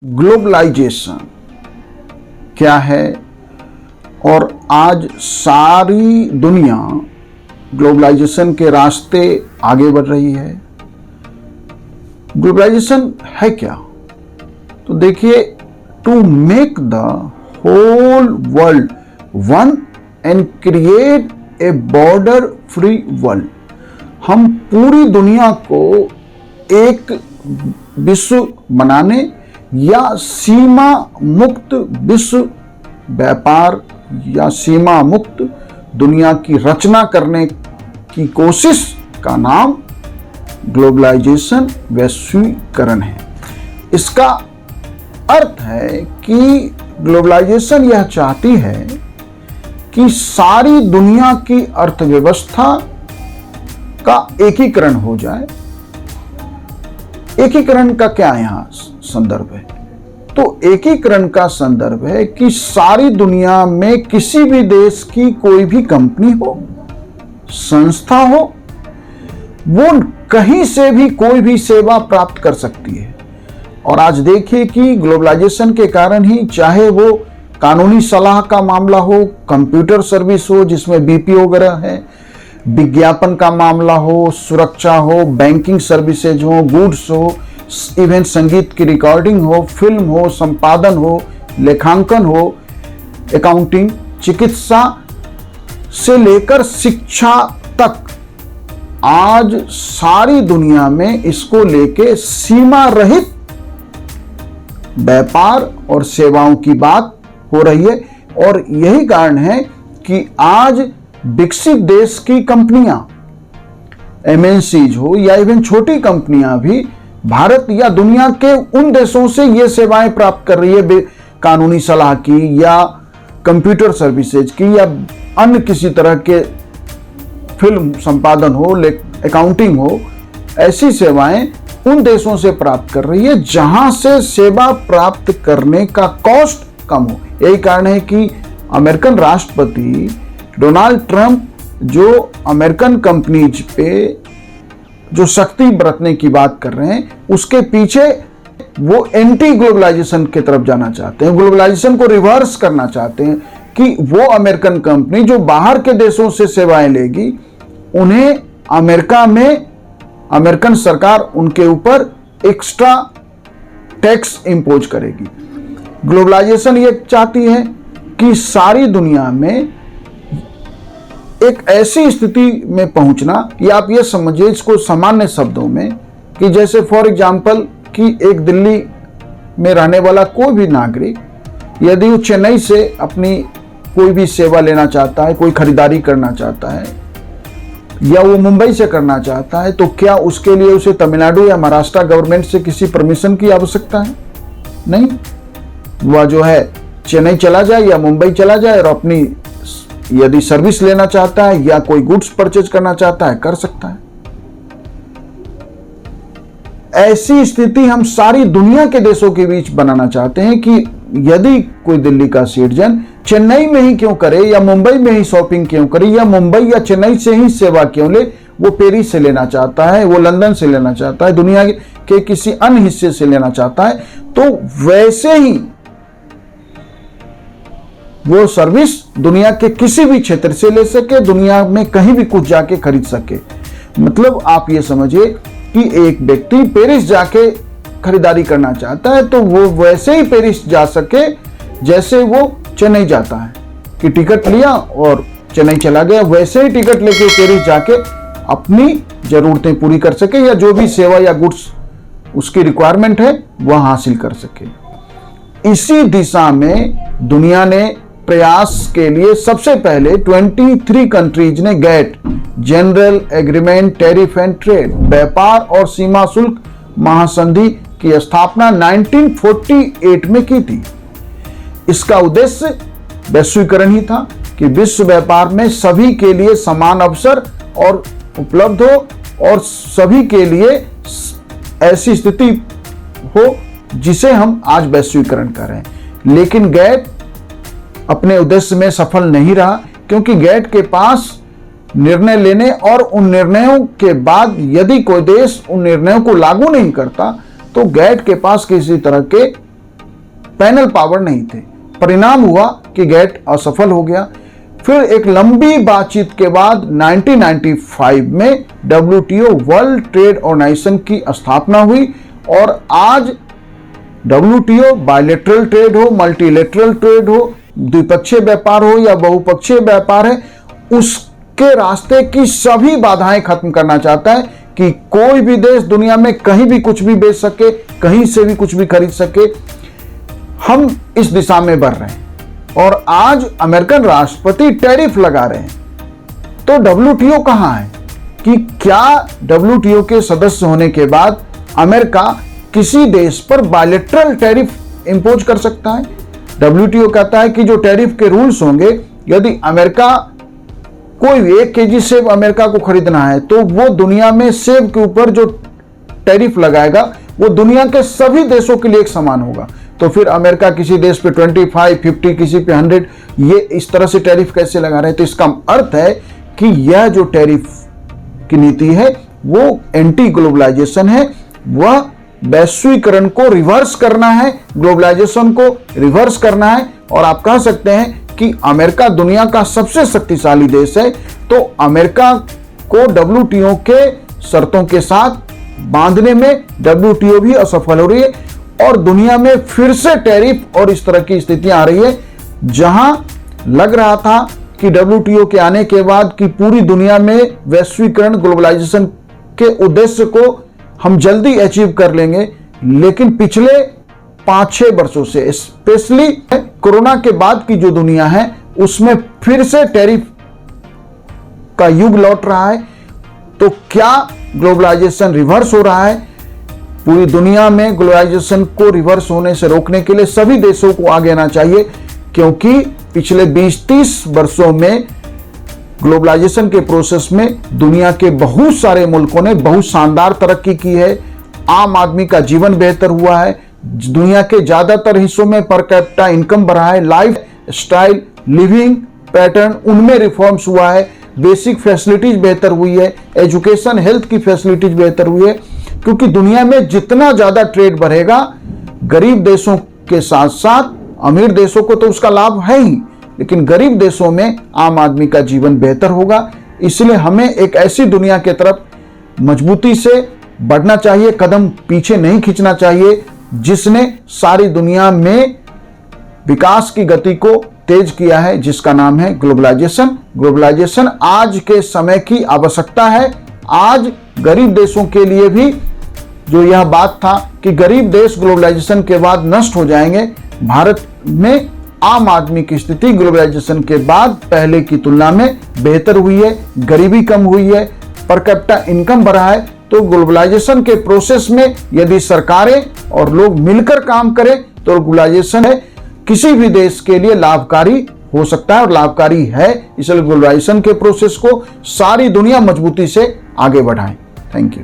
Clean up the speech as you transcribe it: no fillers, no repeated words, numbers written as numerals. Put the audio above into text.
Globalisation क्या है और आज सारी दुनिया ग्लोबलाइजेशन के रास्ते आगे बढ़ रही है। ग्लोबलाइजेशन है क्या? तो देखिए, to make the whole world one and create a border free world. हम पूरी दुनिया को एक विश्व बनाने या सीमा मुक्त विश्व व्यापार या सीमा मुक्त दुनिया की रचना करने की कोशिश का नाम ग्लोबलाइजेशन वैश्वीकरण है। इसका अर्थ है कि ग्लोबलाइजेशन यह चाहती है कि सारी दुनिया की अर्थव्यवस्था का एकीकरण हो जाए। एकीकरण का क्या यहां संदर्भ है? तो एकीकरण का संदर्भ है कि सारी दुनिया में किसी भी देश की कोई भी कंपनी हो, संस्था हो, वो कहीं से भी कोई भी सेवा प्राप्त कर सकती है। और आज देखिए कि ग्लोबलाइजेशन के कारण ही, चाहे वो कानूनी सलाह का मामला हो, कंप्यूटर सर्विस हो जिसमें बीपीओ वगैरह है, विज्ञापन का मामला हो, सुरक्षा हो, बैंकिंग सर्विसेज हो, गुड्स हो, इवेंट संगीत की रिकॉर्डिंग हो, फिल्म हो, संपादन हो, लेखांकन हो, अकाउंटिंग, चिकित्सा से लेकर शिक्षा तक, आज सारी दुनिया में इसको लेके सीमा रहित व्यापार और सेवाओं की बात हो रही है। और यही कारण है कि आज विकसित देश की कंपनियां, एमएनसीज हो या इवन छोटी कंपनियां भी भारत या दुनिया के उन देशों से ये सेवाएं प्राप्त कर रही है, कानूनी सलाह की या कंप्यूटर सर्विसेज की या अन्य किसी तरह के फिल्म संपादन हो, अकाउंटिंग हो, ऐसी सेवाएं उन देशों से प्राप्त कर रही है जहां से सेवा प्राप्त करने का कॉस्ट कम हो। यही कारण है कि अमेरिकन राष्ट्रपति डोनाल्ड ट्रंप जो अमेरिकन कंपनीज पे जो सख्ती बरतने की बात कर रहे हैं, उसके पीछे वो एंटी ग्लोबलाइजेशन की तरफ जाना चाहते हैं, ग्लोबलाइजेशन को रिवर्स करना चाहते हैं कि वो अमेरिकन कंपनी जो बाहर के देशों से सेवाएं लेगी, उन्हें अमेरिका में अमेरिकन सरकार उनके ऊपर एक्स्ट्रा टैक्स इंपोज करेगी। ग्लोबलाइजेशन ये चाहती है कि सारी दुनिया में एक ऐसी स्थिति में पहुंचना, या आप ये समझिए इसको सामान्य शब्दों में कि जैसे फॉर एग्जांपल कि एक दिल्ली में रहने वाला कोई भी नागरिक यदि वो चेन्नई से अपनी कोई भी सेवा लेना चाहता है, कोई खरीदारी करना चाहता है या वो मुंबई से करना चाहता है, तो क्या उसके लिए उसे तमिलनाडु या महाराष्ट्र गवर्नमेंट से किसी परमिशन की आवश्यकता है? नहीं। वह जो है चेन्नई चला जाए या मुंबई चला जाए और अपनी यदि सर्विस लेना चाहता है या कोई गुड्स परचेज करना चाहता है, कर सकता है। ऐसी स्थिति हम सारी दुनिया के देशों के बीच बनाना चाहते हैं कि यदि कोई दिल्ली का सिटीजन चेन्नई में ही क्यों करे या मुंबई में ही शॉपिंग क्यों करे या मुंबई या चेन्नई से ही सेवा क्यों ले, वो पेरिस से लेना चाहता है, वो लंदन से लेना चाहता है, दुनिया के किसी अन्य हिस्से से लेना चाहता है, तो वैसे ही वो सर्विस दुनिया के किसी भी क्षेत्र से ले सके, दुनिया में कहीं भी कुछ जाके खरीद सके। मतलब आप ये समझिए कि एक व्यक्ति पेरिस जाके खरीदारी करना चाहता है तो वो वैसे ही पेरिस जा सके जैसे वो चेन्नई जाता है, कि टिकट लिया और चेन्नई चला गया, वैसे ही टिकट लेके पेरिस जाके अपनी जरूरतें पूरी कर सके या जो भी सेवा या गुड्स उसकी रिक्वायरमेंट है वह हासिल कर सके। इसी दिशा में दुनिया ने प्रयास के लिए सबसे पहले 23 कंट्रीज ने GATT, general agreement tariff and trade, व्यापार और सीमा शुल्क महासंधि की स्थापना 1948 में की थी। इसका उद्देश्य वैश्वीकरण ही था कि विश्व व्यापार में सभी के लिए समान अवसर और उपलब्ध हो और सभी के लिए ऐसी स्थिति हो जिसे हम आज वैश्वीकरण कर रहे हैं। लेकिन गैट अपने उद्देश्य में सफल नहीं रहा, क्योंकि गैट के पास निर्णय लेने और उन निर्णयों के बाद यदि कोई देश उन निर्णयों को लागू नहीं करता तो गैट के पास किसी तरह के पैनल पावर नहीं थे। परिणाम हुआ कि गेट असफल हो गया। फिर एक लंबी बातचीत के बाद 1995 में WTO वर्ल्ड ट्रेड ऑर्गेनाइजेशन की स्थापना हुई और आज WTO बायलैटरल ट्रेड हो, मल्टीलैटरल ट्रेड हो, द्विपक्षीय व्यापार हो या बहुपक्षीय व्यापार है, उसके रास्ते की सभी बाधाएं खत्म करना चाहता है कि कोई भी देश दुनिया में कहीं भी कुछ भी बेच सके, कहीं से भी कुछ भी खरीद सके। हम इस दिशा में बढ़ रहे हैं और आज अमेरिकन राष्ट्रपति टैरिफ लगा रहे हैं। तो WTO कहां है कि क्या WTO के सदस्य होने के बाद अमेरिका किसी देश पर बायलैटरल टैरिफ इंपोज कर सकता है? WTO कहता है कि जो टैरिफ के रूल्स होंगे, यदि अमेरिका कोई 1 केजी सेब अमेरिका को खरीदना है तो वो दुनिया में सेब के ऊपर जो टैरिफ लगाएगा वो दुनिया के सभी देशों के लिए एक समान होगा। तो फिर अमेरिका किसी देश पे 25, 50, किसी पे 100, ये इस तरह से टैरिफ कैसे लगा रहे हैं? तो इसका अर्थ है कि यह जो टैरिफ की नीति है वो एंटी ग्लोबलाइजेशन है। वह वैश्वीकरण को रिवर्स करना है, ग्लोबलाइजेशन को रिवर्स करना है। और आप कह सकते हैं कि अमेरिका दुनिया का सबसे शक्तिशाली देश है, तो अमेरिका को WTO के शर्तों के साथ बांधने में WTO भी असफल हो रही है और दुनिया में फिर से टैरिफ और इस तरह की स्थितियां आ रही है। जहां लग रहा था कि WTO के आने के बाद कि पूरी दुनिया में वैश्वीकरण, ग्लोबलाइजेशन के उद्देश्य को हम जल्दी अचीव कर लेंगे, लेकिन पिछले 5-6 वर्षों से, स्पेशली कोरोना के बाद की जो दुनिया है उसमें फिर से टैरिफ का युग लौट रहा है। तो क्या ग्लोबलाइजेशन रिवर्स हो रहा है? पूरी दुनिया में ग्लोबलाइजेशन को रिवर्स होने से रोकने के लिए सभी देशों को आगे आना चाहिए, क्योंकि पिछले 20-30 वर्षों में ग्लोबलाइजेशन के प्रोसेस में दुनिया के बहुत सारे मुल्कों ने बहुत शानदार तरक्की की है। आम आदमी का जीवन बेहतर हुआ है, दुनिया के ज्यादातर हिस्सों में पर कैपिटा इनकम बढ़ा है, लाइफ स्टाइल, लिविंग पैटर्न उनमें रिफॉर्म्स हुआ है, बेसिक फैसिलिटीज बेहतर हुई है, एजुकेशन, हेल्थ की फैसिलिटीज बेहतर हुई है। क्योंकि दुनिया में जितना ज्यादा ट्रेड बढ़ेगा, गरीब देशों के साथ साथ अमीर देशों को तो उसका लाभ है ही, लेकिन गरीब देशों में आम आदमी का जीवन बेहतर होगा। इसलिए हमें एक ऐसी दुनिया की तरफ मजबूती से बढ़ना चाहिए, कदम पीछे नहीं खींचना चाहिए, जिसने सारी दुनिया में विकास की गति को तेज किया है, जिसका नाम है ग्लोबलाइजेशन। ग्लोबलाइजेशन आज के समय की आवश्यकता है। आज गरीब देशों के लिए भी जो यह बात था कि गरीब देश ग्लोबलाइजेशन के बाद नष्ट हो जाएंगे, भारत में आम आदमी की स्थिति ग्लोबलाइजेशन के बाद पहले की तुलना में बेहतर हुई है, गरीबी कम हुई है, पर कैपिटा इनकम बढ़ा है। तो ग्लोबलाइजेशन के प्रोसेस में यदि सरकारें और लोग मिलकर काम करें तो ग्लोबलाइजेशन है किसी भी देश के लिए लाभकारी हो सकता है और लाभकारी है। इसलिए ग्लोबलाइजेशन के प्रोसेस को सारी दुनिया मजबूती से आगे बढ़ाए। Thank you.